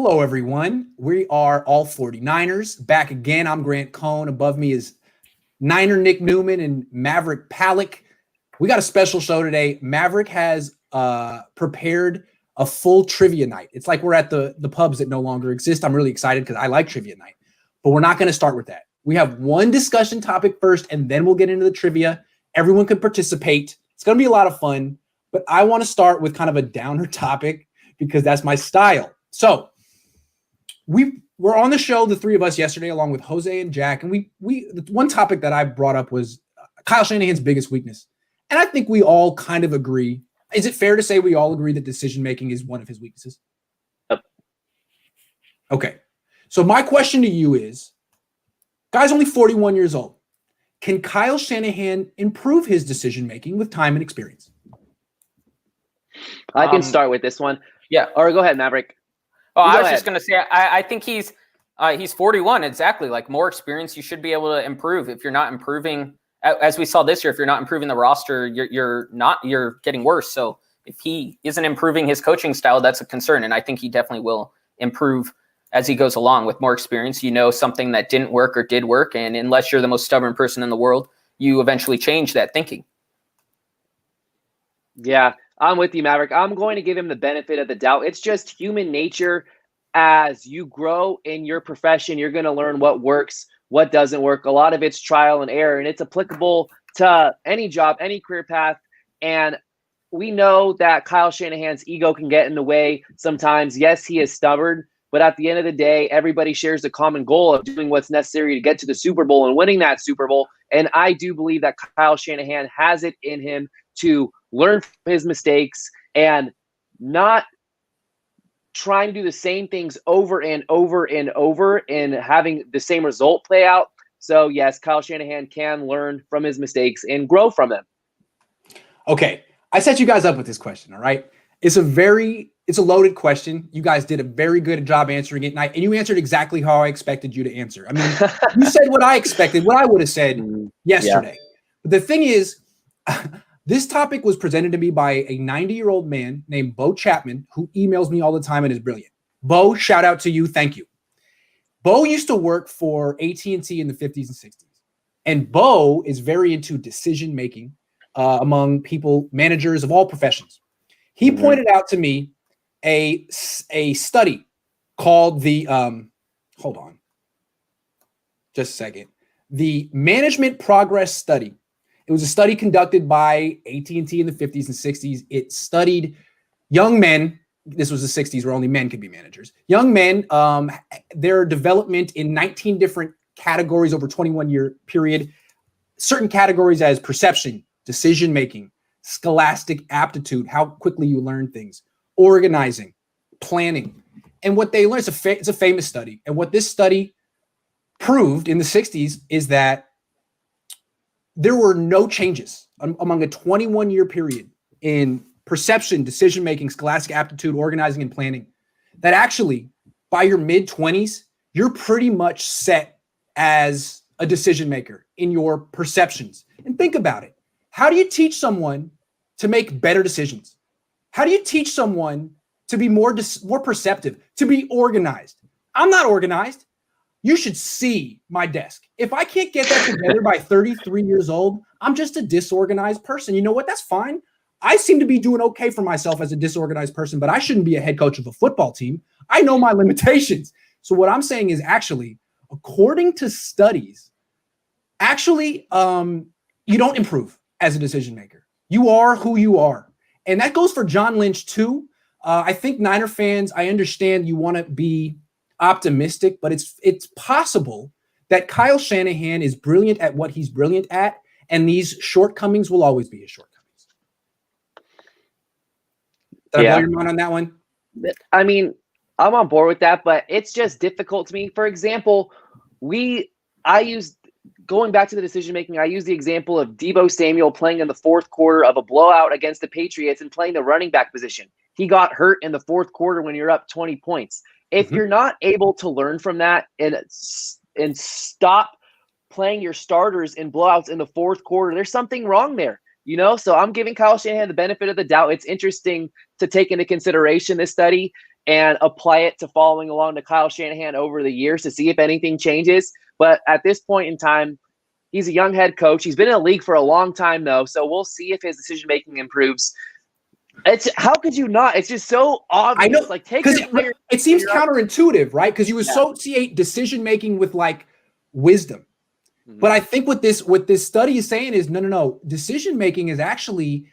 Hello, everyone. We are all 49ers back again. I'm Grant Cohn. Above me is Niner Nick Newman and Maverick Pallack. We got a special show today. Maverick has prepared a full trivia night. It's like we're at the pubs that no longer exist. I'm really excited because I like trivia night, but we're not going to start with that. We have one discussion topic first, and then we'll get into the trivia. Everyone can participate. It's going to be a lot of fun, but I want to start with kind of a downer topic because that's my style. So we were on the show, the three of us yesterday, along with Jose and Jack, and we the one topic that I brought up was Kyle Shanahan's biggest weakness. And I think we all kind of agree. Is it fair to say we all agree that decision-making is one of his weaknesses? Yep. Okay. So my question to you is, guy's only 41 years old. Can Kyle Shanahan improve his decision-making with time and experience? I can start with this one. Yeah. Or go ahead, Maverick. Oh, I was just going to say, I think he's 41. Exactly. Like, more experience, you should be able to improve. If you're not improving, as we saw this year, if you're not improving the roster, you're getting worse. So if he isn't improving his coaching style, that's a concern. And I think he definitely will improve as he goes along with more experience. You know, something that didn't work or did work. And unless you're the most stubborn person in the world, you eventually change that thinking. Yeah, I'm with you, Maverick. I'm going to give him the benefit of the doubt. It's just human nature. As you grow in your profession, you're going to learn what works, what doesn't work. A lot of it's trial and error, and it's applicable to any job, any career path. And we know that Kyle Shanahan's ego can get in the way sometimes. Yes, he is stubborn, but at the end of the day, everybody shares the common goal of doing what's necessary to get to the Super Bowl and winning that Super Bowl. And I do believe that Kyle Shanahan has it in him to learn from his mistakes and not trying to do the same things over and over and over and having the same result play out. So yes, Kyle Shanahan can learn from his mistakes and grow from them. Okay. I set you guys up with this question. All right. It's a loaded question. You guys did a very good job answering it. And you answered exactly how I expected you to answer. I mean, you said what I expected, what I would have said yesterday. Yeah. But the thing is, this topic was presented to me by a 90-year-old man named Bo Chapman, who emails me all the time and is brilliant. Bo, shout out to you. Thank you. Bo used to work for AT&T in the 50s and 60s. And Bo is very into decision-making among people, managers of all professions. He pointed out to me a study called the, hold on, just a second, the Management Progress Study. It was a study conducted by AT&T in the 50s and 60s. It studied young men. This was the 60s where only men could be managers. Young men, their development in 19 different categories over a 21-year period. Certain categories as perception, decision-making, scholastic aptitude, how quickly you learn things, organizing, planning. And what they learned, it's a famous study. And what this study proved in the 60s is that there were no changes among a 21-year period in perception, decision-making, scholastic aptitude, organizing, and planning. That actually, by your mid-20s, you're pretty much set as a decision maker in your perceptions. And think about it. How do you teach someone to make better decisions? How do you teach someone to be more perceptive, to be organized? I'm not organized. You should see my desk. If I can't get that together by 33 years old, I'm just a disorganized person. You know what? That's fine. I seem to be doing okay for myself as a disorganized person, but I shouldn't be a head coach of a football team. I know my limitations. So what I'm saying is actually, according to studies, actually, you don't improve as a decision maker. You are who you are. And that goes for John Lynch too. I think Niner fans, I understand you want to be optimistic, but it's possible that Kyle Shanahan is brilliant at what he's brilliant at, and these shortcomings will always be his shortcomings. Did I blow your mind on that one? I mean, I'm on board with that, but it's just difficult to me. For example, going back to the decision making, I use the example of Deebo Samuel playing in the fourth quarter of a blowout against the Patriots and playing the running back position. He got hurt in the fourth quarter when you're up 20 points. If you're not able to learn from that and stop playing your starters in blowouts in the fourth quarter, there's something wrong there, you know? So I'm giving Kyle Shanahan the benefit of the doubt. It's interesting to take into consideration this study. and apply it to following along to Kyle Shanahan over the years to see if anything changes. But at this point in time, he's a young head coach. He's been in the league for a long time, though, so we'll see if his decision-making improves. How could you not? It's just so obvious. I know, like it seems counterintuitive, right? Because you associate decision-making with like wisdom. Mm-hmm. But I think what this study is saying is no. Decision-making is actually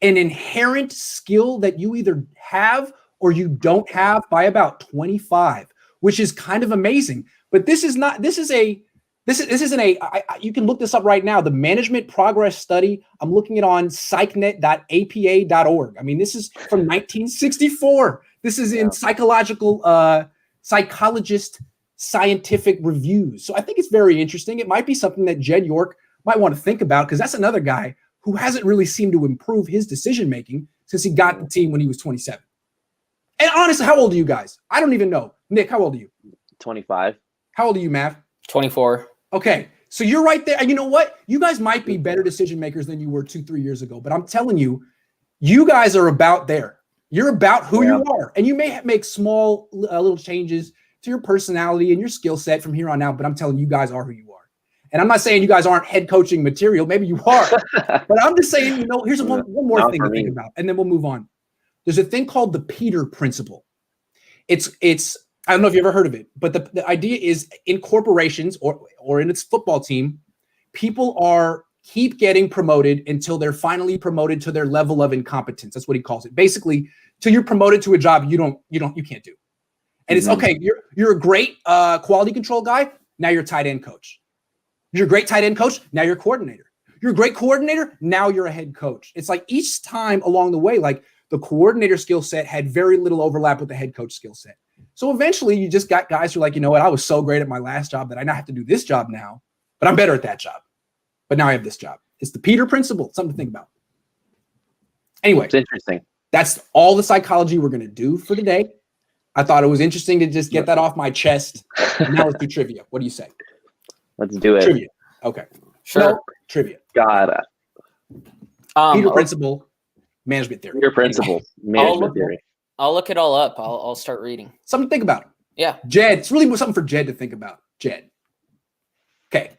an inherent skill that you either have or you don't have by about 25, which is kind of amazing. But this isn't you can look this up right now. The management progress study, I'm looking it on psychnet.apa.org. I mean, this is from 1964. This is in psychologist scientific reviews. So I think it's very interesting. It might be something that Jed York might want to think about, because that's another guy who hasn't really seemed to improve his decision-making since he got the team when he was 27. And honestly, how old are you guys? I don't even know. Nick, how old are you? 25. How old are you, Mav? 24. Okay, so you're right there. And you know what? You guys might be better decision makers than you were 2-3 years ago. But I'm telling you, you guys are about there. You're about who you are. And you may make small little changes to your personality and your skill set from here on out. But I'm telling you, you guys are who you are. And I'm not saying you guys aren't head coaching material. Maybe you are. But I'm just saying, here's one more thing to think about. And then we'll move on. There's a thing called the Peter principle. It's I don't know if you ever heard of it, but the idea is in corporations or in its football team, people keep getting promoted until they're finally promoted to their level of incompetence. That's what he calls it. Basically, till you're promoted to a job you can't do. And it's okay. You're a great quality control guy. Now you're a tight end coach. You're a great tight end coach. Now you're a coordinator. You're a great coordinator. Now you're a head coach. It's like each time along the way, like the coordinator skill set had very little overlap with the head coach skill set. So eventually you just got guys who are like, you know what? I was so great at my last job that I now have to do this job now, but I'm better at that job. But now I have this job. It's the Peter principle. Something to think about. Anyway, it's interesting. That's all the psychology we're going to do for today. I thought it was interesting to just get that off my chest. Now let's do trivia. What do you say? Let's do it. Trivia. Okay. Sure. No, trivia. Got it. Peter principle, management theory. Peter principle, management theory. I'll look it all up. I'll start reading. Something to think about. Yeah. Jed. It's really something for Jed to think about. Jed. Okay.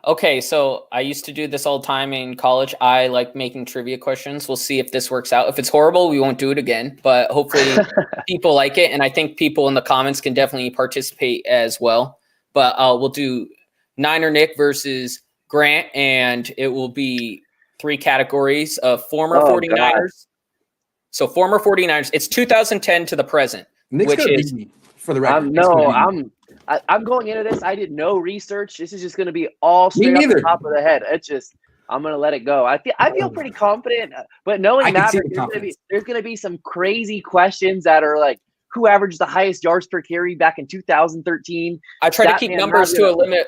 Okay, so I used to do this all the time in college. I like making trivia questions. We'll see if this works out. If it's horrible, we won't do it again, but hopefully people like it. And I think people in the comments can definitely participate as well. But we'll do Niner Nick versus Grant, and it will be 3 categories of former 49ers. God. So former 49ers, it's 2010 to the present. Nick's which is me for the record. I'm going into this. I did no research. This is just going to be all straight off the top of the head. It's just I'm going to let it go. I feel pretty confident, but knowing Maverick, there's going to be some crazy questions that are like, who averaged the highest yards per carry back in 2013? I try to keep numbers to a limit.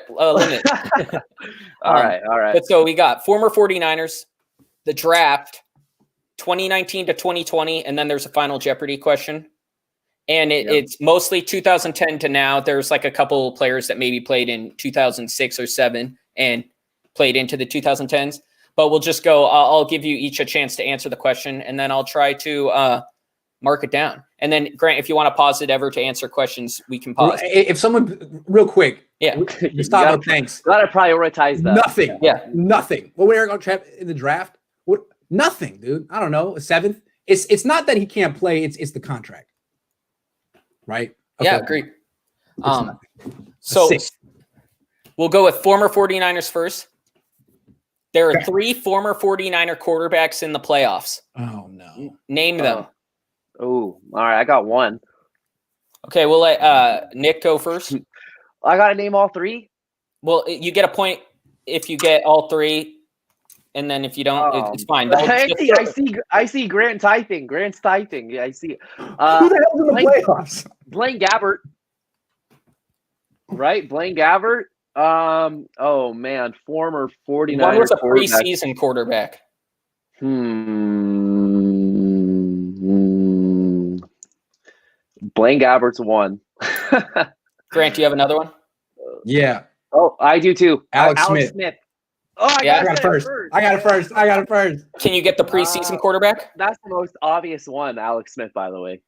All right. But so we got former 49ers, the draft, 2019 to 2020, and then there's a final Jeopardy question. And it's mostly 2010 to now. There's like a couple players that maybe played in 2006 or 7 and played into the 2010s. But we'll just go, I'll give you each a chance to answer the question, and then I'll try to mark it down. And then, Grant, if you want to pause it ever to answer questions, we can pause. If someone, real quick. Yeah. Stop. Thanks. Got to prioritize that. Nothing. Yeah. Nothing. What we're going to in the draft? What? Nothing, dude. I don't know. A 7th. It's not that he can't play. It's the contract. Right? Okay. Yeah, agreed. So we'll go with former 49ers first. There are 3 former 49er quarterbacks in the playoffs. Oh, no. Name them. Oh, all right. I got one. Okay, we'll let Nick go first. I got to name all 3? Well, you get a point if you get all 3. And then if you don't, it's fine. I see Grant typing. Grant's typing. Yeah, I see. Who the hell's in the playoffs? Blaine Gabbert. Right? Blaine Gabbert. Oh, man. Former 49ers. One was a preseason quarterback. Blaine Gabbert's one. Grant, do you have another one? Yeah. Oh, I do too. Alex Smith. Oh, I got it first. I got it first. Can you get the preseason quarterback? That's the most obvious one, Alex Smith, by the way.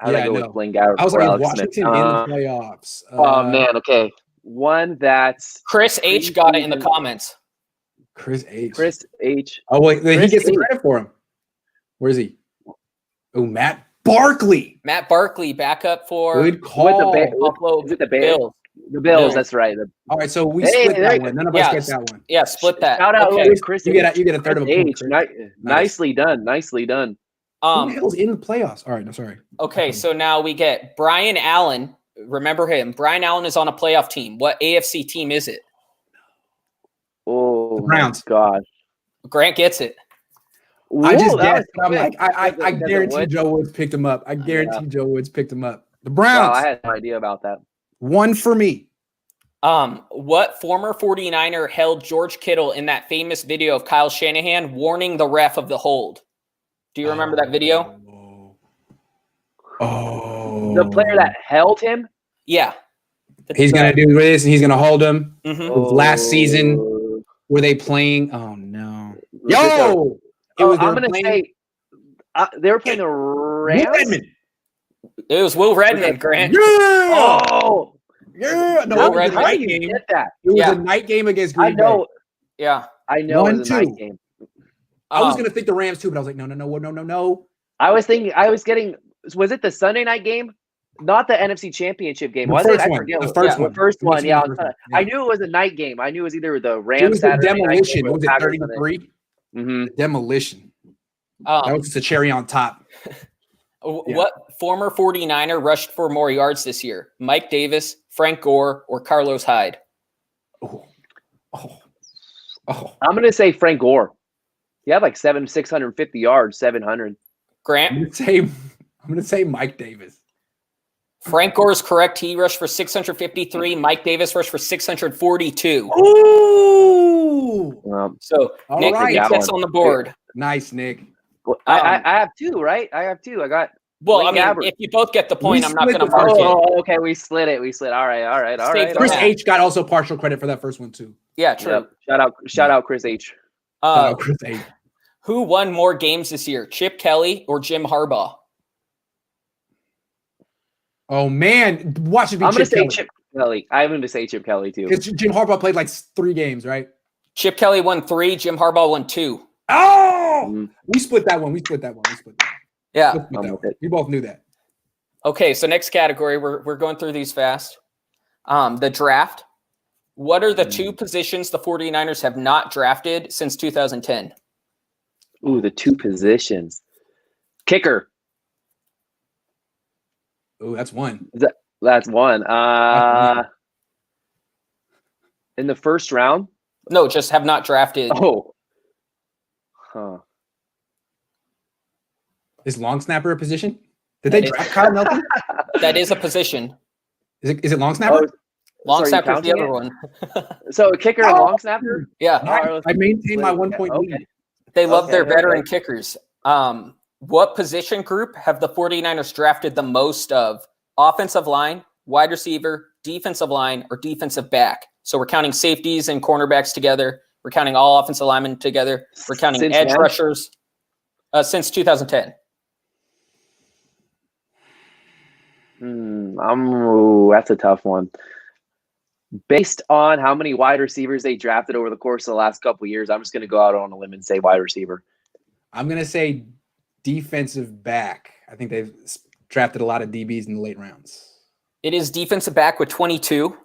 How'd Yeah, I go I with know. Blaine Gabbert I was or like, Alex Washington Smith? in the playoffs. Oh, man, okay. One that's Chris H got it in the comments. Chris H. Chris H. Oh, wait, he Chris gets the H. credit for him. Where is he? Oh, Matt Barkley. Matt Barkley, backup for Good call. Buffalo Is it the Bears? Bills. The Bills, Bills. that's right. All right, so we Hey, split there that you one. go. None of us get that one. Yeah, split that. Shout out Okay. Chris You H. get a third of a Chris point. H. Chris. Nicely done. Nicely done. Who the hell's in the playoffs? All right, no, sorry. Okay, so now we get Brian Allen. Remember him. Brian Allen is on a playoff team. What AFC team is it? Oh, The Browns. my gosh. Grant gets it. I just Whoa, that guessed, but I'm was like, I quick. guarantee Joe Woods picked him up. I guarantee Joe Woods picked him up. The Browns. Wow, I had no idea about that. One for me. What former 49er held George Kittle in that famous video of Kyle Shanahan warning the ref of the hold? Do you remember that video? Oh. The player that held him? Yeah. He's going to do this, and he's going to hold him. Mhm. Last season, were they playing? Oh, no. I'm going to playing- say they were playing the Rams. Redmond. It was Will Redmond, Grant. Yeah. Oh, Yeah. No, Will it was a Redmond. how night do you game. get that? It was Yeah. a night game against I Green know. Bay. Yeah. I know it was a 1-2. night game. I was going to think the Rams, too, but I was like, no. I was thinking, was it the Sunday night game? Not the NFC Championship game, The was first it? I one. forget. The what- first yeah, one. The first It one, was yeah. the first one. I knew it was a night game. I knew it was either the It Rams was the Saturday night game demolition. or What was it, Packers 30-3? Sunday. Demolition. That was just a cherry on top. What former 49er rushed for more yards this year? Mike Davis, Frank Gore, or Carlos Hyde? Oh. I'm going to say Frank Gore. He had like 650 yards, 700. Grant? I'm gonna say Mike Davis. Frank Gore is correct. He rushed for 653. Mike Davis rushed for 642. Ooh. So All Nick right. gets on the board. Nice, Nick. I have two, right? I have two. I got. Well, I Blaine mean, Gabbert. if you both get the point, We I'm not split going to the mark first it. Oh, okay. We split it. All right. Chris Yeah. H got also partial credit for that first one too. Yeah, true. Yep. Shout out, Chris H. Chris H. Who won more games this year, Chip Kelly or Jim Harbaugh? Oh man, watch it be I'm going to Chip say Kelly. Chip Kelly. I'm going to say Chip Kelly too. Because Jim Harbaugh played like 3 games, right? Chip Kelly won 3. Jim Harbaugh won 2. Oh, we split that one. Yeah. We both knew that. Okay, so next category, we're going through these fast. The draft. What are the 2 positions the 49ers have not drafted since 2010? Ooh, the 2 positions. Kicker. Oh, that's one. That's one. In the first round? No, just have not drafted. Oh. Huh. Is long snapper a position? Did they draft Kyle Nelson? That is a position. Is it long snapper? Long So are you snapper is the counting other it? one. So a kicker and long snapper? Yeah. I maintain my 1 point Okay. lead. They love their Okay, veteran okay. kickers. What position group have the 49ers drafted the most of? Offensive line, wide receiver, defensive line, or defensive back? So we're counting safeties and cornerbacks together. We're counting all offensive linemen together. We're counting Since edge when? rushers since 2010. That's a tough one. Based on how many wide receivers they drafted over the course of the last couple of years, I'm just going to go out on a limb and say wide receiver. I'm going to say defensive back. I think they've drafted a lot of DBs in the late rounds. It is defensive back with 22.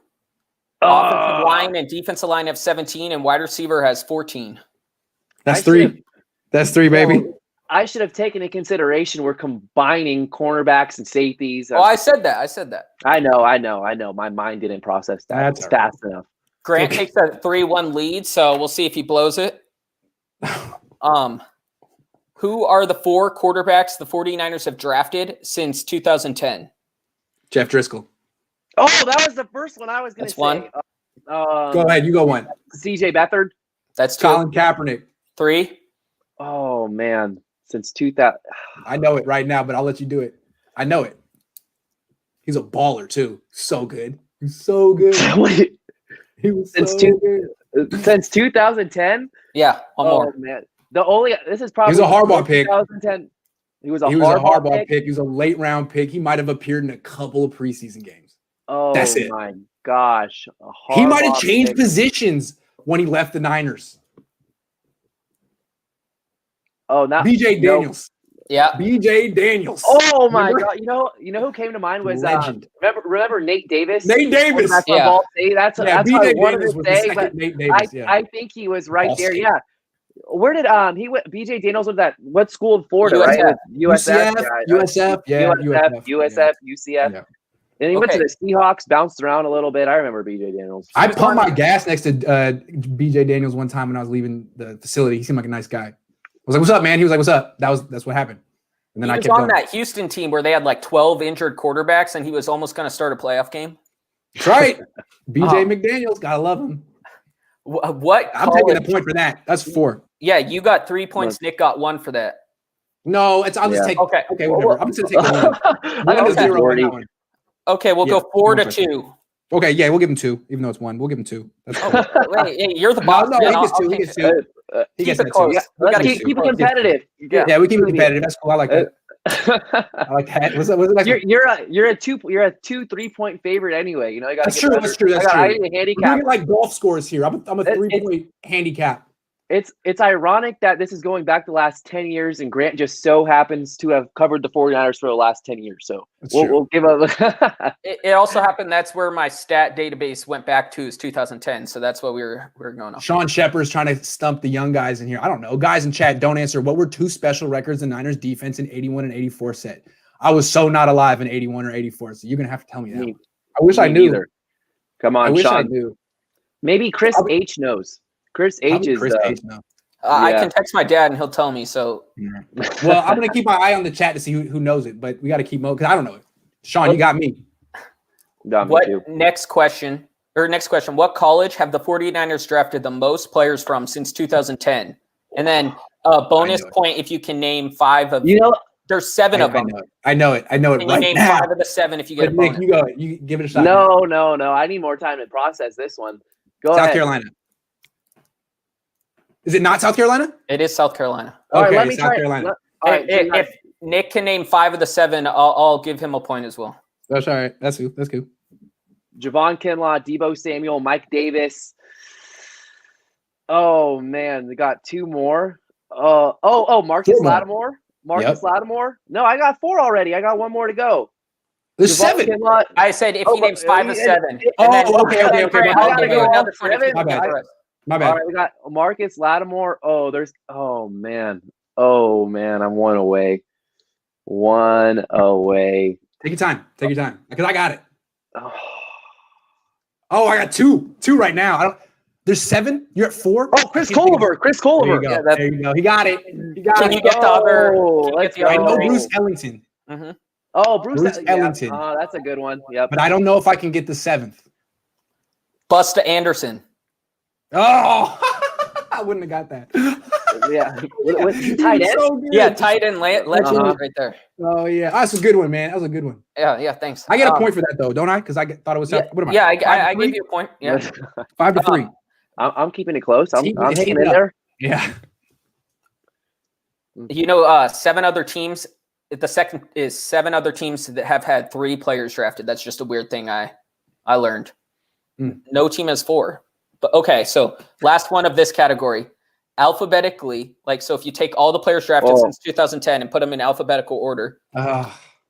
Offensive line and defensive line have 17, and wide receiver has 14. That's I 3. should've- That's 3, baby. Well, I should have taken into consideration we're combining cornerbacks and safeties. Oh, I said that. I know. My mind didn't process that That's all fast enough. Grant takes a 3-1 lead, so we'll see if he blows it. Who are the 4 quarterbacks the 49ers have drafted since 2010? Jeff Driscoll. Oh, that was the first one I was going to That's one. say. Go ahead. You go 1. CJ Beathard. That's 2. Colin Kaepernick. 3. Oh, man. Since 2000. I know it right now, but I'll let you do it. I know it. He's a baller, too. So good. He's so good. He was Since so two- good. Since 2010? Yeah, one more. Man. This is probably He was a Harbaugh pick. 2010. He was a Harbaugh pick. He was a late round pick. He might have appeared in a couple of preseason games. Oh, that's it. My gosh. He might have changed positions when he left the Niners. Oh, not BJ Daniels. Yeah. BJ Daniels. Oh my God! You know who came to mind was legend. Remember Nate Davis? Nate Davis. Yeah. That's what I wanted to say. But Nate Davis, I think he was right there. Yeah. Where did he went? BJ Daniels was that what school in Florida? USF. Right? USF. USF. UCF. Yeah. And he went to the Seahawks, bounced around a little bit. I remember BJ Daniels. I pumped my gas next to BJ Daniels one time when I was leaving the facility. He seemed like a nice guy. I was like, "What's up, man?" He was like, "What's up?" That's what happened. And then he I was kept on going. that Houston team where they had like 12 injured quarterbacks, and he was almost going to start a playoff game. That's right. BJ McDaniels, gotta love him. What? I'm taking the point for that. That's 4. Yeah, you got 3 points. Nick got 1 for that. No, I'll just take. Okay, whatever. I'm just gonna take 1. 1 to 0 on that one. Okay, we'll go 4-2. Okay, yeah, we'll give him 2, even though it's 1. We'll give him 2. That's wait, you're the boss. No, he gets 2. He gets 2. Let's keep it competitive. Yeah, we keep it competitive. That's cool. I like that. I like that. What's the next one? You're a 3-point favorite anyway. You know, you got. That's true. That's true. I need a handicap. We're doing like golf scores here. I'm a 3-point handicap. It's ironic that this is going back the last 10 years, and Grant just so happens to have covered the 49ers for the last 10 years. So we'll give a. It also happened. That's where my stat database went back to is 2010. So that's what we were going on. Sean Shepard's trying to stump the young guys in here. I don't know. Guys in chat, don't answer. What were 2 special records the Niners defense in 81 and 84 set? I was so not alive in 81 or 84. So you're going to have to tell me that. I wish I knew. Either. Come on, I wish Sean. I knew. Maybe Chris H knows. Chris H is. I can text my dad and he'll tell me. So, well, I'm gonna keep my eye on the chat to see who knows it, but we got to keep because I don't know it. Sean, you got me. Next question? What college have the 49ers drafted the most players from since 2010? And then bonus point if you can name 5 of. There's 7 of them. I know it. Can you name 5 of the 7 if you get a bonus? Nick, you go. You give it a shot. No. I need more time to process this one. Go ahead. South Carolina. Is it not South Carolina? It is South Carolina. Okay, let me South Carolina. If Nick can name 5 of the 7, I'll give him a point as well. That's all right. That's cool. Javon Kinlaw, Deebo Samuel, Mike Davis. Oh man, they got 2 more. Marcus Lattimore. Lattimore. No, I got 4 already. I got 1 more to go. There's Javon 7. Kinlaw. I said if he names 5 of 7. Okay. I'll give you another 20. My bad. All right, we got Marcus Lattimore. Oh man, I'm 1 away. 1 away. Take your time, because I got it. Oh, I got 2 right now. There's 7. You're at 4. Oh, Chris Culver. There you go. He got it. Can you get the other? I know Bruce Ellington. Mm-hmm. Oh, Bruce Ellington. Oh, that's a good one. Yep. But I don't know if I can get the 7th. Busta Anderson. Oh, I wouldn't have got that. Yeah. Tight end? So tight end legend right there. Oh, yeah. That's a good one, man. That was a good one. Yeah, thanks. I get a point for that, though, don't I? Because I thought it was what am I? I gave you a point. Yeah. 5-3. I'm keeping it close. I'm hanging in there. Yeah. 7 other teams. The second is 7 other teams that have had 3 players drafted. That's just a weird thing I learned. No team has 4. But okay, so last one of this category, alphabetically, so if you take all the players drafted since 2010 and put them in alphabetical order,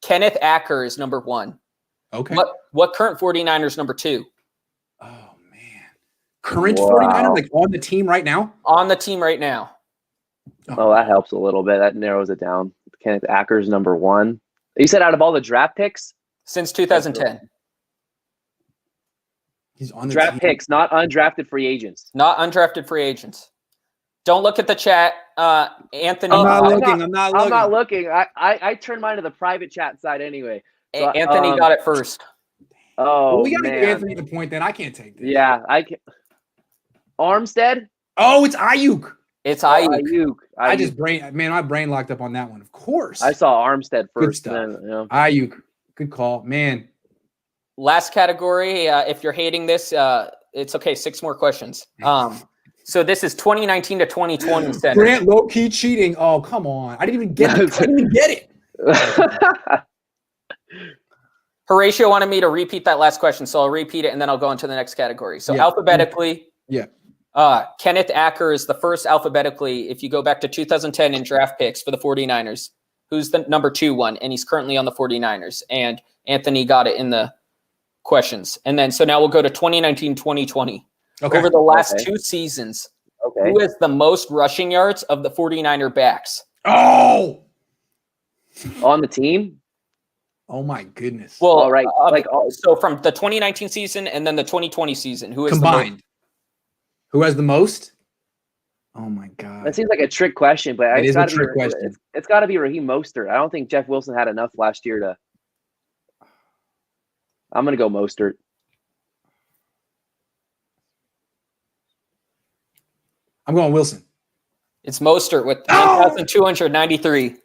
Kenneth Acker is number 1. Okay. What current 49ers number 2? Oh man, current 49er on the team right now. On the team right now. Oh, that helps a little bit. That narrows it down. Kenneth Acker's number 1. You said out of all the draft picks since 2010. He's on the draft picks, not undrafted free agents. Not undrafted free agents. Don't look at the chat, Anthony. I'm not looking. I turned mine to the private chat side anyway. So, Anthony got it first. Oh, we got to give Anthony the point. Then I can't take this. Yeah, I can. Armstead. Oh, it's Ayuk. It's Ayuk. My brain locked up on that one. Of course. I saw Armstead first. Good stuff. Ayuk. Good call, man. Last category, if you're hating this, It's okay. 6 more questions. So this is 2019 to 2020 center. Grant low key cheating. Oh, come on. I didn't even get it. I didn't even get it. Horatio wanted me to repeat that last question, so I'll repeat it and then I'll go into the next category. So alphabetically, Kenneth Acker is the first alphabetically, if you go back to 2010 in draft picks for the 49ers, who's the number 2 one, and he's currently on the 49ers. And Anthony got it in the questions. And then, so now we'll go to 2019, 2020. Okay. Over the last 2 seasons, who has the most rushing yards of the 49er backs? Oh! On the team? Oh my goodness. Well, all right. So from the 2019 season and then the 2020 season, who is combined? Who has the most? Oh my God. That seems like a trick question, but it is a trick question. It's got to be Raheem Mostert. I don't think Jeff Wilson had enough last year to. I'm going to go Mostert. I'm going Wilson. It's Mostert with 1,293.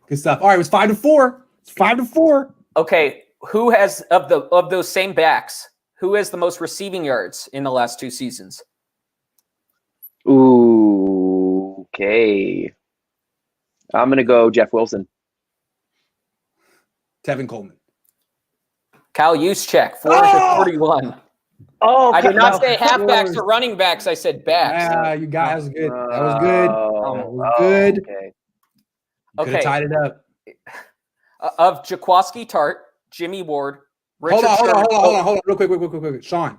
Good stuff. All right, it was 5-4. It's 5-4. Okay, who has of those same backs? Who has the most receiving yards in the last 2 seasons? Ooh, okay. I'm gonna go Jeff Wilson. Tevin Coleman. Kyle Juszczyk, 441. Oh, I did not say halfbacks or running backs. I said backs. Yeah, you guys was good. That was good. That was good. Okay. Could have tied it up. Of Jaquaski Tart, Jimmy Ward, Richard Hold on, real quick. Sean.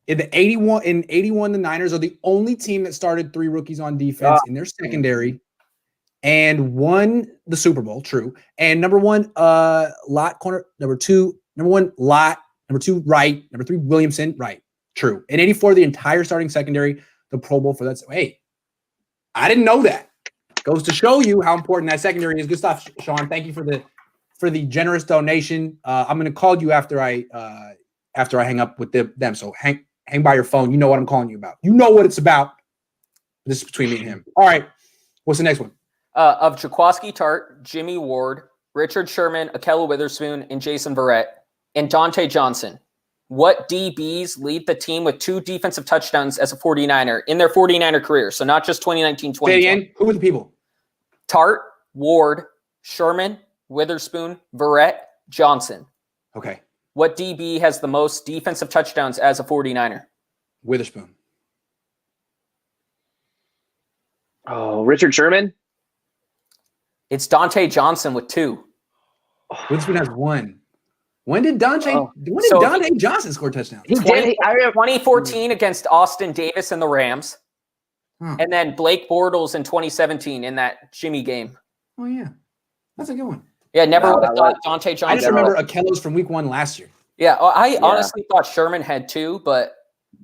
In 81, the Niners are the only team that started 3 rookies on defense in their secondary and won the Super Bowl, true. And number 1, Lot corner, number 2, Lot, number 2, right, number 3, Williamson, right, true. In 84, the entire starting secondary, the Pro Bowl for that. Hey, I didn't know that. Goes to show you how important that secondary is. Good stuff, Sean. Thank you for the generous donation. I'm going to call you after I hang up with them. So hang by your phone. You know what I'm calling you about. You know what it's about. This is between me and him. All right. What's the next one? Of Jaquaski Tart, Jimmy Ward, Richard Sherman, Ahkello Witherspoon, and Jason Verrett, and Dante Johnson. What DBs lead the team with 2 defensive touchdowns as a 49er in their 49er career? So not just 2019, 2020. Who are the people? Tart, Ward, Sherman, Witherspoon, Verrett, Johnson. Okay. What DB has the most defensive touchdowns as a 49er? Witherspoon. Oh, Richard Sherman? It's Dante Johnson with 2. Witherspoon has 1. When did Dante Johnson score touchdowns? He did. 2014 against Austin Davis and the Rams. And then Blake Bortles in 2017 in that Jimmy game. Oh, yeah. That's a good one. Yeah, never would have thought Dante Johnson. I just remember Ahkello's from week 1 last year. Yeah, I honestly thought Sherman had 2, but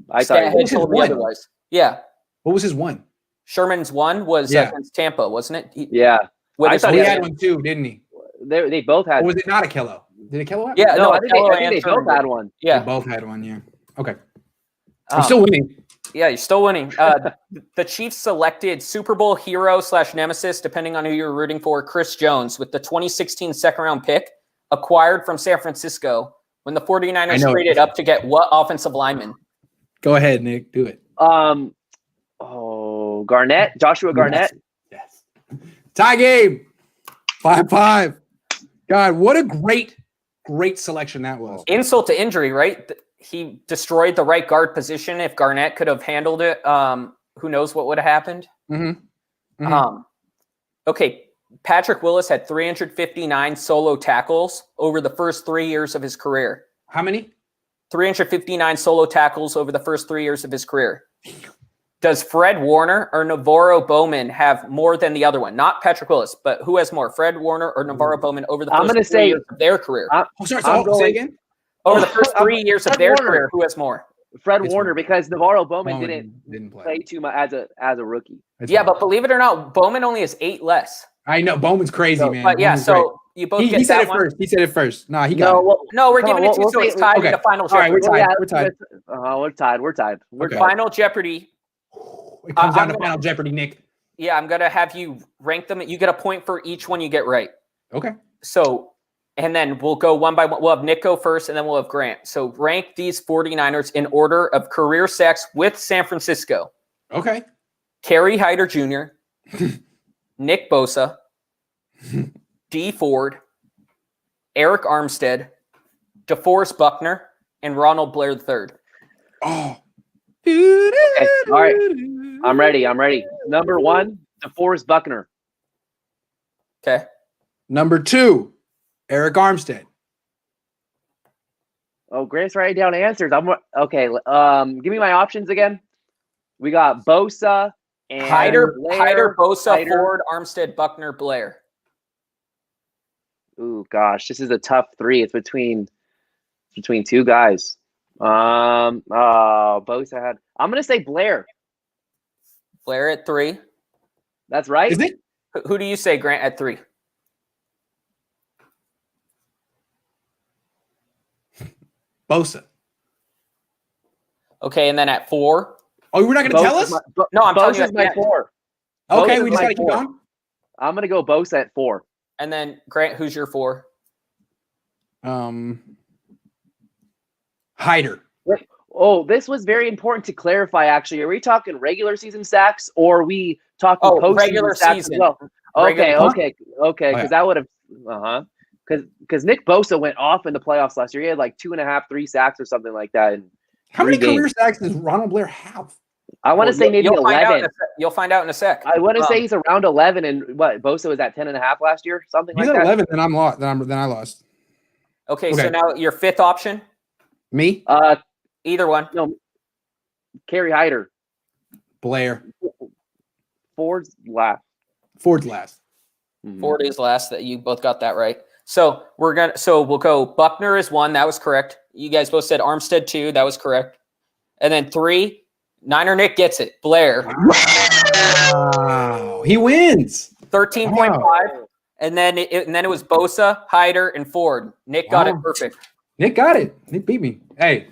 I thought he told me otherwise. Yeah. What was his 1? Sherman's 1 was against Tampa, wasn't it? I thought he had 1 too, didn't he? They both had. Or was it not Ahkello? Did Ahkello have? Yeah, no, I think they both had 1. Yeah, they both had 1. Yeah. Okay. I'm still winning. Yeah, you're still winning. The Chiefs selected Super Bowl hero / nemesis, depending on who you're rooting for, Chris Jones, with the 2016 second-round pick acquired from San Francisco when the 49ers traded up to get what offensive lineman? Go ahead, Nick. Do it. Garnett. Joshua Garnett. Yes. Tie game. 5-5. God, what a great selection that was. Insult to injury, right? He destroyed the right guard position. If Garnett could have handled it, who knows what would have happened? Okay, Patrick Willis had 359 solo tackles over the first 3 years of his career. How many? 359 solo tackles over the first 3 years of his career. Does Fred Warner or Navarro Bowman have more than the other one? Not Patrick Willis, but who has more, Fred Warner or Navarro Bowman over the first 3 years of their career? Say again? Over the first 3 years of their career, who has more? Fred Warner, because Navarro Bowman didn't play too much as a rookie. But believe it or not, Bowman only has 8 less. I know Bowman's crazy, man. But yeah, so you both get said that it one. first. He said it first. No, he got it. No, we're giving it to you, so it's tied in the final Jeopardy. All right, we're tied. We're tied. We're final Jeopardy. It comes down to final Jeopardy, Nick. Yeah, I'm gonna have you rank them. You get a point for each one you get right. Okay. So And then we'll go one by one. We'll have Nick go first, and then we'll have Grant. So rank these 49ers in order of career sacks with San Francisco. Okay. Kerry Hyder Jr., Nick Bosa, D. Ford, Eric Armstead, DeForest Buckner, and Ronald Blair III. Oh. Okay. All right. I'm ready. Number 1, DeForest Buckner. Okay. Number 2, Eric Armstead. Oh, Grant's writing down answers. Okay. Give me my options again. We got Bosa and Hyder, Bosa, Hyder. Ford, Armstead, Buckner, Blair. Ooh, gosh, this is a tough 3. It's between 2 guys. Bosa had. I'm gonna say Blair. Blair at 3. That's right. Is it? Who do you say, Grant, at 3? Bosa. Okay, and then at 4. Oh, we're not going to tell us? No, I'm telling you. Bosa's my 4. Okay, Bosa's we just my got to keep 4. going. I'm gonna go Bosa at 4. And then Grant, who's your 4? Hyder. Oh, this was very important to clarify. Actually, are we talking regular season sacks or are we talking postseason regular sacks season? as well? Okay. Oh, Because yeah. that would have. Because Nick Bosa went off in the playoffs last year. He had like 2.5, 3 sacks or something like that. And How many career sacks does Ronald Blair have? I want to say maybe 11. You'll find out in a sec. I want to say he's around 11, and what Bosa was at 10.5 last year, something He's like at that. 11, then I'm lost. Then I lost. Okay, so now your 5th option. Me? Either one. No, Kerry Hyder. Blair. Ford's last. Ford's last. Ford is last. That you both got that right. So we'll go. Buckner is 1. That was correct. You guys both said Armstead 2. That was correct. And then 3. Niner Nick gets it. Blair. Wow. He wins. 13.5. Wow. And then it was Bosa, Hyder, and Ford. Nick got it perfect. Nick got it. Nick beat me. Hey.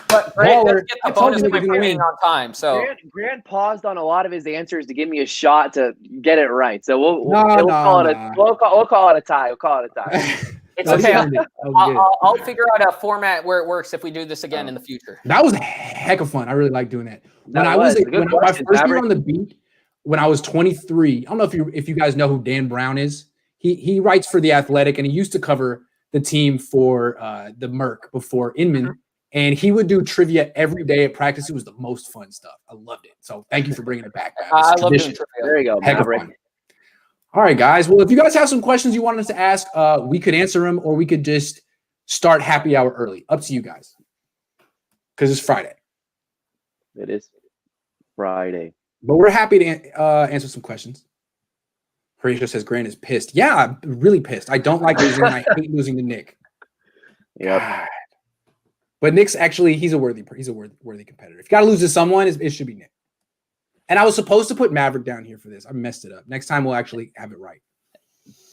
But Grant does get the I told bonus you point Nick for was being gonna on time. So Grant paused on a lot of his answers to give me a shot to get it right. So we'll call it a tie. We'll call it a tie. it's okay. I'll figure out a format where it works if we do this again in the future. That was a heck of fun. I really like doing that. When I was was a good when I question, first year Maverick. on the beat, when I was 23, I don't know if you guys know who Dan Brown is. He writes for The Athletic, and he used to cover the team for the Merc before Inman. And he would do trivia every day at practice. It was the most fun stuff. I loved it. So thank you for bringing it back. I love doing trivia. There you go, Heck of Maverick. fun. All right, guys. Well, if you guys have some questions you want us to ask, we could answer them, or we could just start happy hour early. Up to you guys. Because it's Friday. It is Friday. But we're happy to answer some questions. Horatio says Grant is pissed. Yeah, I'm really pissed. I don't like losing. I hate losing to Nick. Yep. God. But Nick's actually he's a worthy competitor. If you got to lose to someone, it should be Nick. And I was supposed to put Maverick down here for this. I messed it up. Next time we'll actually have it right.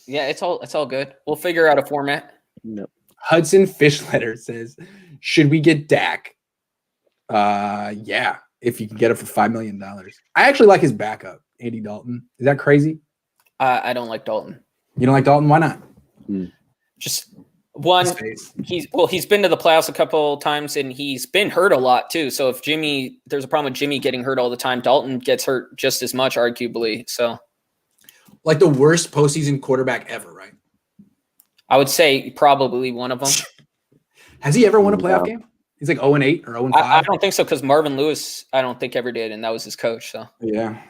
Yeah, it's all good. We'll figure out a format. No. Hudson Fishletter says, should we get Dak? Yeah, if you can get it for $5 million. I actually like his backup, Andy Dalton. Is that crazy? I don't like Dalton. You don't like Dalton? Why not? Just one. He's been to the playoffs a couple times, and he's been hurt a lot too. So if there's a problem with Jimmy getting hurt all the time, Dalton gets hurt just as much, arguably. So, like the worst postseason quarterback ever, right? I would say probably one of them. Has he ever won a playoff game? He's like 0-8 or 0-5. I don't think so, because Marvin Lewis, I don't think ever did, and that was his coach. So yeah,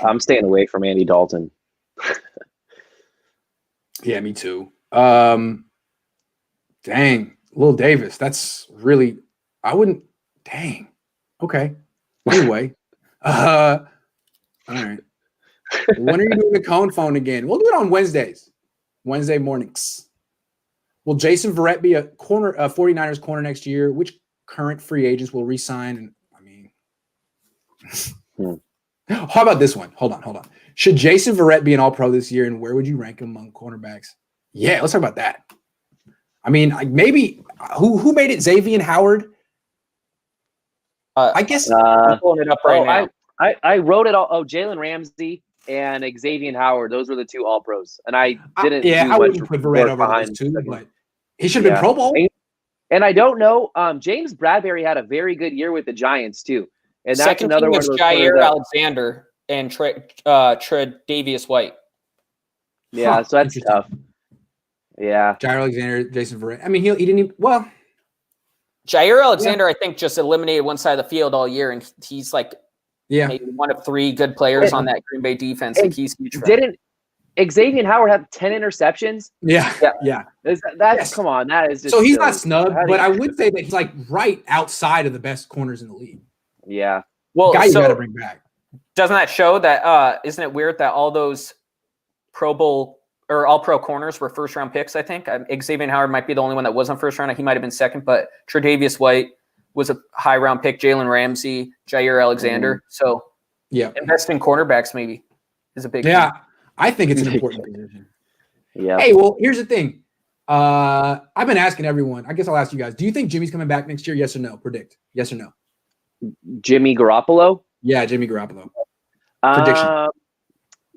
I'm staying away from Andy Dalton. Yeah, me too. Dang, Lil Davis. That's really. I wouldn't. Dang. Okay. Anyway. All right. When are you doing the Cohn phone again? We'll do it on Wednesdays. Wednesday mornings. Will Jason Verrett be a 49ers corner next year? Which current free agents will re-sign? And I mean, how about this one? Hold on. Should Jason Verrett be an All-Pro this year, and where would you rank him among cornerbacks? Yeah, let's talk about that. I mean, maybe who made it? Xavier Howard. I guess I'm pulling it up right now. I wrote it all. Oh, Jalen Ramsey. and Xavier Howard. Those were the 2 All-Pros. And I didn't do I much wouldn't put Verrett work over behind those 2, second. but he should have been Pro Bowl. And I don't know, James Bradbury had a very good year with the Giants too. And that's Second another team one was of those Jair Alexander and Tre'Davious White. Yeah, so that's tough. Yeah. Jair Alexander, Jason Verrett. I mean, he didn't even, well. Jair Alexander, I think, just eliminated one side of the field all year, and he's like maybe one of 3 good players on that Green Bay defense. Like he's huge. Didn't Xavier Howard have 10 interceptions? Yeah. That's come on, that is just so he's silly. not snubbed, but I would say that he's like right outside of the best corners in the league. Yeah. Well, guy you got to bring back. Doesn't that show that? Isn't it weird that all those Pro Bowl or All Pro corners were first round picks? I think Xavier Howard might be the only one that wasn't first round. He might have been second, but Tre'Davious White was a high round pick. Jalen Ramsey, Jair Alexander. So invest in cornerbacks maybe is a big thing. I think it's an important position. Yeah. Hey, well, here's the thing. I've been asking everyone. I guess I'll ask you guys. Do you think Jimmy's coming back next year? Yes or no? Predict. Yes or no? Jimmy Garoppolo? Yeah, Jimmy Garoppolo. Prediction.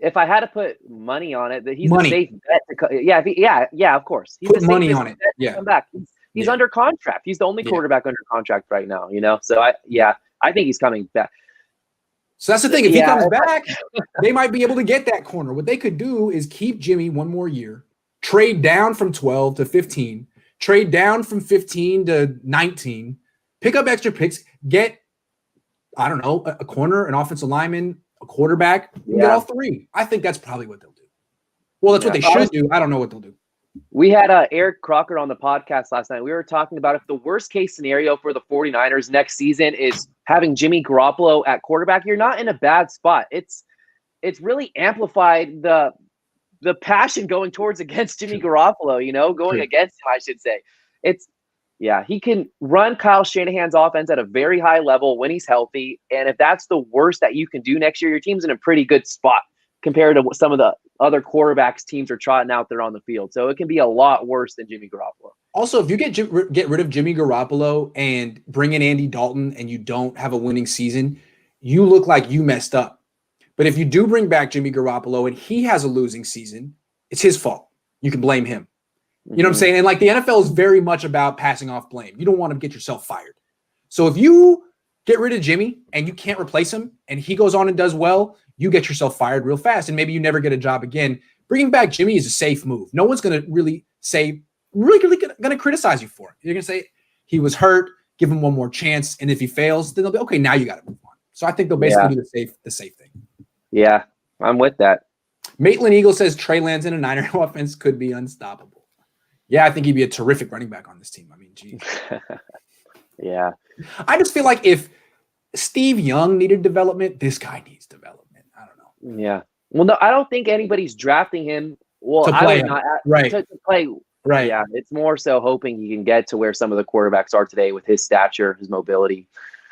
If I had to put money on it, that he's a safe bet. Yeah, of course. He's put money on it. Yeah. Come back. He's under contract. He's the only quarterback under contract right now, you know? So I think he's coming back. So that's the thing. If he comes back, they might be able to get that corner. What they could do is keep Jimmy one more year, trade down from 12 to 15, trade down from 15 to 19, pick up extra picks, get, I don't know, a corner, an offensive lineman, a quarterback, get all 3. I think that's probably what they'll do. Well, that's what they should do. I don't know what they'll do. We had Eric Crocker on the podcast last night. We were talking about if the worst case scenario for the 49ers next season is having Jimmy Garoppolo at quarterback, you're not in a bad spot. It's really amplified the passion going against Jimmy Garoppolo, you know, against him, I should say. He can run Kyle Shanahan's offense at a very high level when he's healthy. And if that's the worst that you can do next year, your team's in a pretty good spot compared to what some of the other quarterbacks teams are trotting out there on the field. So it can be a lot worse than Jimmy Garoppolo. Also, if you get rid of Jimmy Garoppolo and bring in Andy Dalton and you don't have a winning season, you look like you messed up. But if you do bring back Jimmy Garoppolo and he has a losing season, it's his fault. You can blame him. You know what I'm saying? And like the NFL is very much about passing off blame. You don't want to get yourself fired. So if you get rid of Jimmy and you can't replace him and he goes on and does well, you get yourself fired real fast and maybe you never get a job again. Bringing back Jimmy is a safe move. No one's going to really going to criticize you for it. You're going to say he was hurt, give him one more chance. And if he fails, then they'll be, okay, now you got to move on. So I think they'll basically do the safe thing. Yeah, I'm with that. Maitland Eagle says Trey Lance in a Niner offense could be unstoppable. Yeah, I think he'd be a terrific running back on this team. I mean, geez. Yeah. I just feel like if Steve Young needed development, this guy needs development. I don't know. Yeah. Well, no, I don't think anybody's drafting him. Well, to play him. To play. Right. Yeah. It's more so hoping he can get to where some of the quarterbacks are today with his stature, his mobility.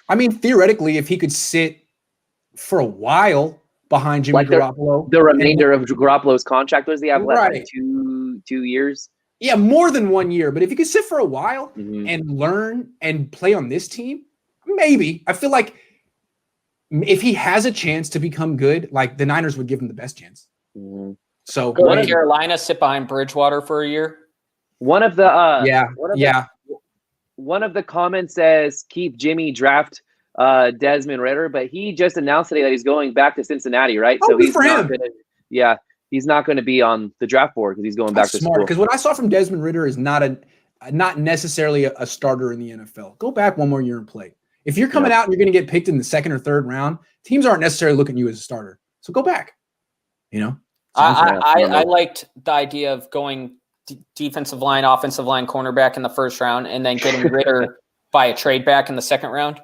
I mean, theoretically, if he could sit for a while behind Jimmy Garoppolo. The remainder of Garoppolo's contract, was he have left like 2 years? Yeah, more than 1 year. But if he could sit for a while and learn and play on this team, maybe. I feel like if he has a chance to become good, like the Niners would give him the best chance. So go to Carolina, sit behind Bridgewater for a year. One of the one of the comments says keep Jimmy, draft Desmond Ridder, but he just announced today that he's going back to Cincinnati, right? So he's not he's not going to be on the draft board because he's going back to school. Because what I saw from Desmond Ridder is not necessarily a starter in the NFL. Go back one more year and play. If you're coming out and you're going to get picked in the 2nd or 3rd round, teams aren't necessarily looking at you as a starter. So go back. You know, I liked the idea of going defensive line, offensive line, cornerback in the 1st round, and then getting Ridder by a trade back in the 2nd round,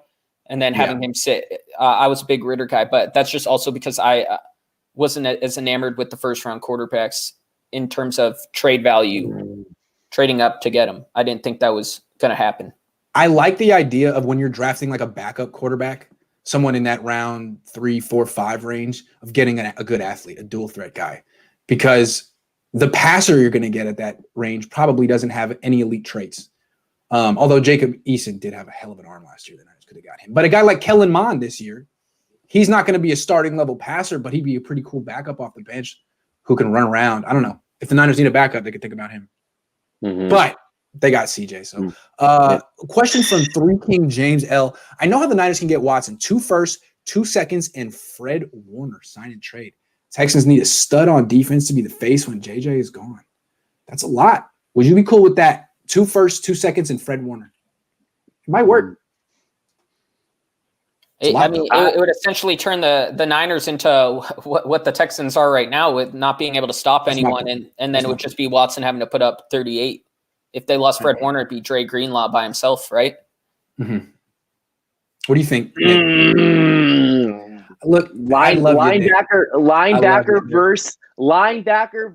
and then having him sit. I was a big Ridder guy, but that's just also because I wasn't as enamored with the 1st round quarterbacks in terms of trade value, trading up to get them. I didn't think that was going to happen. I like the idea of when you're drafting like a backup quarterback, someone in that round 3, 4, 5 range, of getting a good athlete, a dual threat guy, because the passer you're going to get at that range probably doesn't have any elite traits. Although Jacob Eason did have a hell of an arm last year, the Niners could have got him. But a guy like Kellen Mond this year, he's not going to be a starting level passer, but he'd be a pretty cool backup off the bench who can run around. I don't know. If the Niners need a backup, they could think about him. Mm-hmm. But they got CJ. So question from 3 King James L. I know how the Niners can get Watson. 2 firsts, 2 seconds, and Fred Warner sign and trade. Texans need a stud on defense to be the face when JJ is gone. That's a lot. Would you be cool with that? 2 firsts, 2 seconds, and Fred Warner. It might work. It would essentially turn the Niners into what the Texans are right now, with not being able to stop anyone, and then it would just be Watson having to put up 38. If they lost Fred Warner, it'd be Dre Greenlaw by himself, right? Mm-hmm. What do you think? Look, linebacker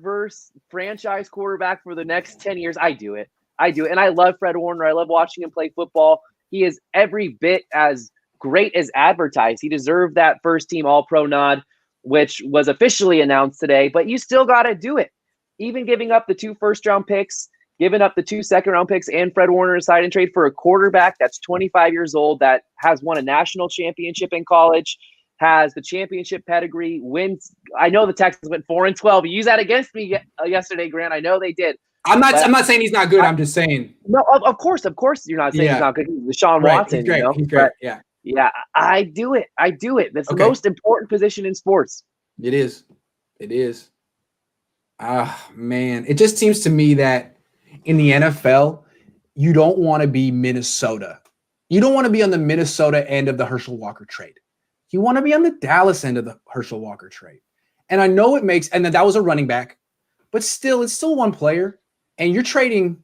versus franchise quarterback for the next 10 years. I do it. And I love Fred Warner. I love watching him play football. He is every bit as great as advertised. He deserved that first team All-Pro nod, which was officially announced today, but you still got to do it. Even giving up the 2 first-round picks, giving up the 2 second-round picks and Fred Warner aside and trade for a quarterback that's 25 years old, that has won a national championship in college, has the championship pedigree, wins. I know the Texans went 4-12. You used that against me yesterday, Grant. I know they did. I'm not saying he's not good. I'm just saying. No, of course you're not saying he's not good. He's Deshaun Watson. He's great. You know? He's great. Yeah. Yeah, I do it. That's the most important position in sports. It is. Man. It just seems to me that in the NFL, you don't want to be Minnesota. You don't want to be on the Minnesota end of the Herschel Walker trade. You want to be on the Dallas end of the Herschel Walker trade. And I know it makes, and that was a running back, but still, it's still one player. And you're trading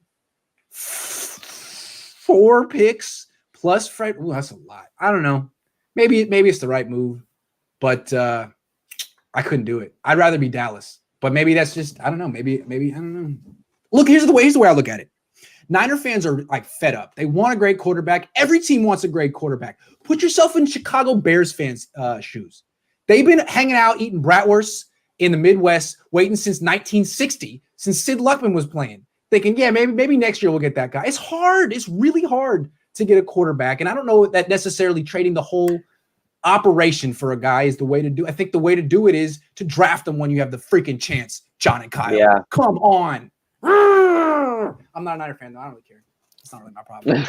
4 picks plus Fred. Ooh, that's a lot. I don't know. Maybe it's the right move, but I couldn't do it. I'd rather be Dallas. But maybe that's just, I don't know. Maybe I don't know. Look, here's the way I look at it. Niner fans are like fed up. They want a great quarterback. Every team wants a great quarterback. Put yourself in Chicago Bears fans' shoes. They've been hanging out eating bratwursts in the Midwest, waiting since 1960, since Sid Luckman was playing, thinking, yeah, maybe next year we'll get that guy. It's hard. It's really hard to get a quarterback. And I don't know that necessarily trading the whole operation for a guy is the way to do it. I think the way to do it is to draft them when you have the freaking chance, John and Kyle. Yeah. Come on. I'm not a Niner fan, though. I don't really care. It's not really my problem.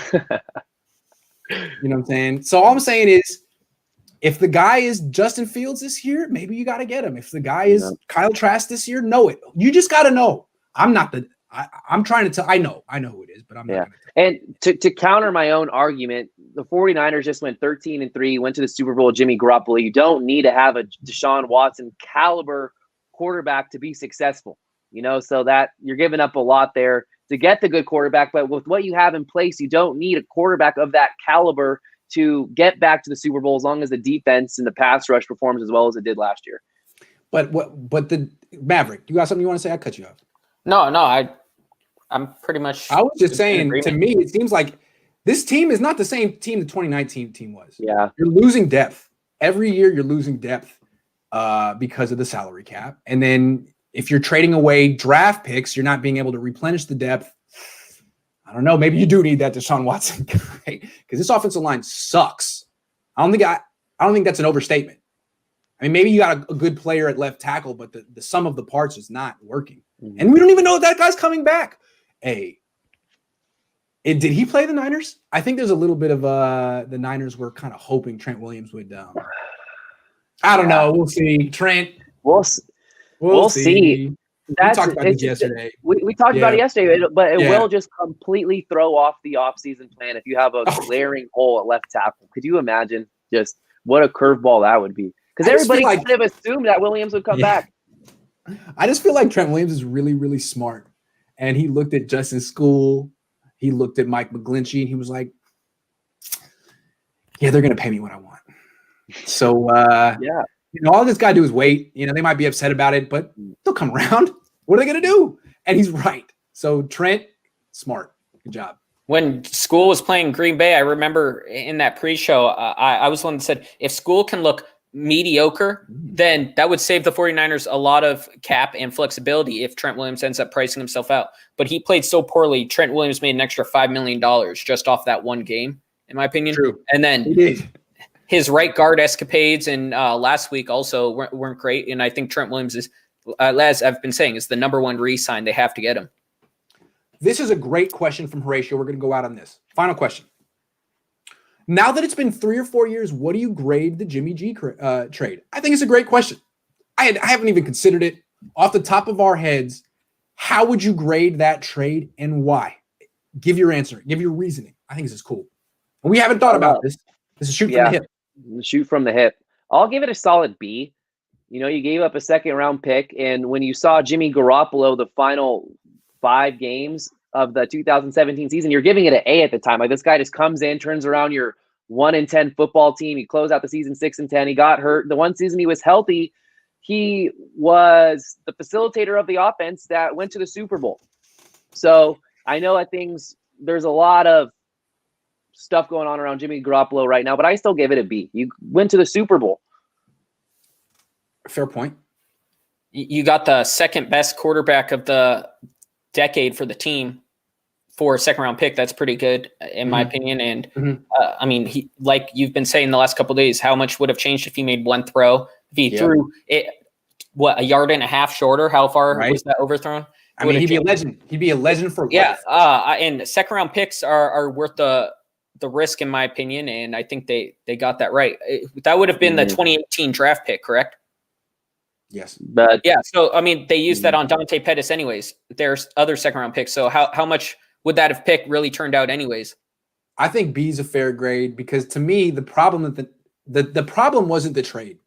You know what I'm saying? So all I'm saying is, if the guy is Justin Fields this year, maybe you got to get him. If the guy is Kyle Trask this year, know it. You just got to know. I'm trying to tell. I know who it is, but I'm not going to tell. And to counter my own argument, the 49ers just went 13-3, went to the Super Bowl, Jimmy Garoppolo. You don't need to have a Deshaun Watson caliber quarterback to be successful. So that you're giving up a lot there to get the good quarterback. But with what you have in place, you don't need a quarterback of that caliber to get back to the Super Bowl, as long as the defense and the pass rush performs as well as it did last year. But the Maverick, you got something you want to say? I cut you off. No, I'm pretty much. I was just saying, to me, it seems like this team is not the same team the 2019 team was. Yeah. You're losing depth. Every year you're losing depth because of the salary cap. And then if you're trading away draft picks, you're not being able to replenish the depth. I don't know. Maybe you do need that Deshaun Watson guy, because this offensive line sucks. I don't think that's an overstatement. I mean, maybe you got a good player at left tackle, but the sum of the parts is not working. Mm-hmm. And we don't even know if that guy's coming back. Did he play the Niners? I think there's a little bit of the Niners were kind of hoping Trent Williams would. I don't know. We'll see. Trent. We'll see. We talked about it yesterday. We talked about it yesterday, but it will just completely throw off the offseason plan if you have a glaring hole at left tackle. Could you imagine just what a curveball that would be? Because everybody kind of assumed that Williams would come back. I just feel like Trent Williams is really, really smart. And he looked at Justin School. He looked at Mike McGlinchey, and he was like, yeah, they're going to pay me what I want. So, all this guy do is wait. They might be upset about it, but they'll come around. What are they going to do? And he's right. So Trent, smart. Good job. When School was playing Green Bay, I remember in that pre-show, I was the one that said, if School can look mediocre, then that would save the 49ers a lot of cap and flexibility if Trent Williams ends up pricing himself out. But he played so poorly, Trent Williams made an extra $5 million just off that one game, in my opinion. True. And then he did. his right guard escapades and last week also weren't great. And I think Trent Williams is, as I've been saying, is the number one re-sign. They have to get him. This is a great question from Horatio. We're going to go out on this. Final question. Now that it's been 3 or 4 years, what do you grade the Jimmy G trade? I think it's a great question. I haven't even considered it. Off the top of our heads, how would you grade that trade and why? Give your answer. Give your reasoning. I think this is cool. And we haven't thought about this. This is shoot from the hip. Shoot from the hip. I'll give it a solid B. You know, you gave up a second-round pick, and when you saw Jimmy Garoppolo the final 5 games of the 2017 season, you're giving it an A at the time. Like, this guy just comes in, turns around your 1-10 football team. You close out the season 6-10. He got hurt. The one season he was healthy, he was the facilitator of the offense that went to the Super Bowl. So I know that there's a lot of stuff going on around Jimmy Garoppolo right now, but I still give it a B. You went to the Super Bowl. Fair point. You got the second best quarterback of the decade for the team for a second round pick. That's pretty good in my opinion. And I mean, he, like you've been saying the last couple of days, how much would have changed if he made one throw? If he threw it, a yard and a half shorter? How far was that overthrown? I mean, he'd be a legend. He'd be a legend for life. And second round picks are worth the risk in my opinion. And I think they got that right. That would have been the 2018 draft pick, correct? Yes. But so I mean, they used that on Dante Pettis anyways. There's other second round picks. So how much would that have pick really turned out anyways? I think B is a fair grade because to me, the problem the problem wasn't the trade.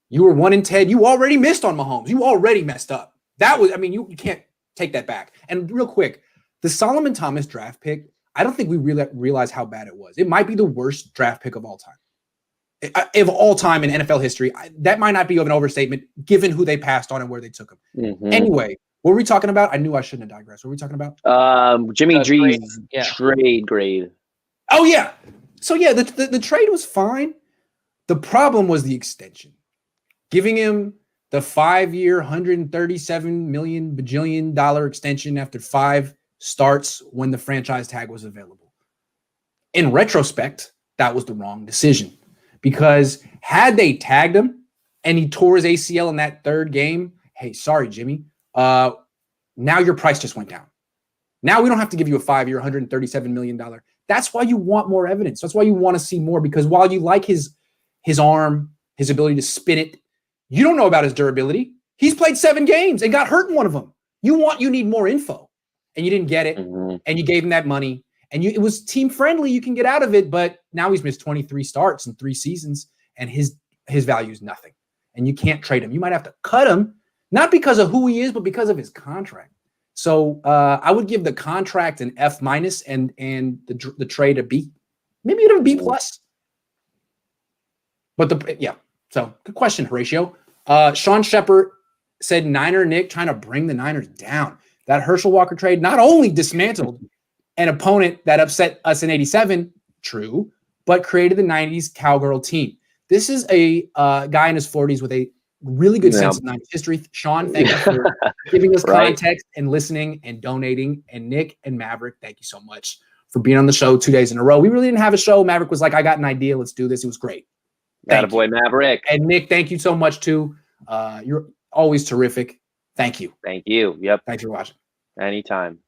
You were 1-10. You already missed on Mahomes. You already messed up. That was, I mean, you can't take that back. And real quick, the Solomon Thomas draft pick, I don't think we really realize how bad it was. It might be the worst draft pick of all time. Of all time in NFL history. That might not be of an overstatement given who they passed on and where they took him. Anyway, what were we talking about? I knew I shouldn't have digressed. What were we talking about? Jimmy G's trade grade. Oh, yeah. So, yeah, the trade was fine. The problem was the extension. Giving him the 5-year, $137 million bajillion extension after 5 starts when the franchise tag was available. In retrospect, that was the wrong decision because had they tagged him and he tore his ACL in that 3rd game, hey, sorry, Jimmy, now your price just went down. Now we don't have to give you a 5-year, $137 million. That's why you want more evidence. That's why you want to see more because while you like his arm, his ability to spin it, you don't know about his durability. He's played 7 games and got hurt in one of them. You need more info, and you didn't get it, and you gave him that money, and it was team friendly. You can get out of it, but now he's missed 23 starts in 3 seasons, and his value is nothing, and you can't trade him. You might have to cut him, not because of who he is, but because of his contract. So I would give the contract an F- and the trade a B, maybe even a B+. But So good question, Horatio. Sean Shepard said Niner Nick trying to bring the Niners down. That Herschel Walker trade not only dismantled an opponent that upset us in 87, true, but created the 90s cowgirl team. This is a guy in his 40s with a really good sense of 90s history. Sean, thank you for giving us context and listening and donating. And Nick and Maverick, thank you so much for being on the show 2 days in a row. We really didn't have a show. Maverick was like, I got an idea. Let's do this. It was great. Attaboy, Maverick. And Nick, thank you so much too. You're always terrific. Thank you. Thank you. Yep. Thanks for watching. Anytime.